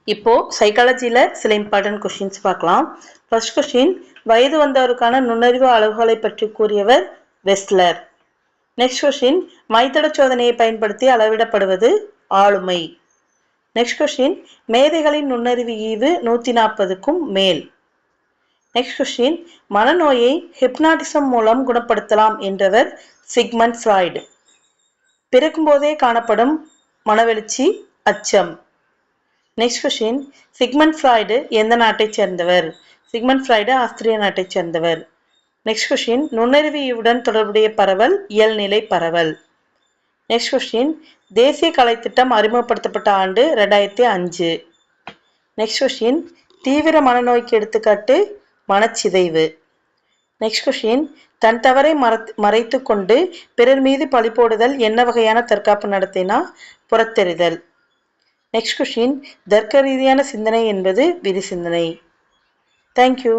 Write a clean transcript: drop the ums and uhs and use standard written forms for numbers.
இப்போ சைக்காலஜியில் சில important questions பார்க்கலாம். ஃபர்ஸ்ட் கொஷின், வயது வந்தவருக்கான நுண்ணறிவு அளவுகளை பற்றி கூறியவர் வெஸ்லர். நெக்ஸ்ட் கொஷின், மைத்தட சோதனையை பயன்படுத்தி அளவிடப்படுவது ஆளுமை. நெக்ஸ்ட் கொஷின், மேதைகளின் நுண்ணறிவு ஈவு 140க்கும் மேல். நெக்ஸ்ட் கொஷின், மனநோயை ஹிப்னாட்டிசம் மூலம் குணப்படுத்தலாம் என்றவர் சிக்மண்ட் ஃப்ராய்டு. பிறக்கும்போதே காணப்படும் மனவெழுச்சி அச்சம். நெக்ஸ்ட் கொஷின், சிக்மண்ட் ஃப்ராய்டு எந்த நாட்டைச் சேர்ந்தவர்? சிக்மண்ட் ஃப்ராய்டு ஆஸ்திரிய நாட்டைச் சேர்ந்தவர். நெக்ஸ்ட் கொஷின், நுண்ணறிவுடன் தொடர்புடைய பரவல் இயல்நிலை பரவல். நெக்ஸ்ட் கொஷின், தேசிய கலைத்திட்டம் அறிமுகப்படுத்தப்பட்ட ஆண்டு 2005. நெக்ஸ்ட் கொஷின், தீவிர மனநோய்க்கு எடுத்துக்காட்டு மனச்சிதைவு. நெக்ஸ்ட் கொஷின், தன் தவறை மறைத்து கொண்டு பிறர் மீது பழி போடுதல் என்ன வகையான தற்காப்பு நடத்தினா? புறத்தெறிதல். நெக்ஸ்ட் கொஷின், தர்க்க ரீதியான சிந்தனை என்பது விதி சிந்தனை. தேங்க்யூ.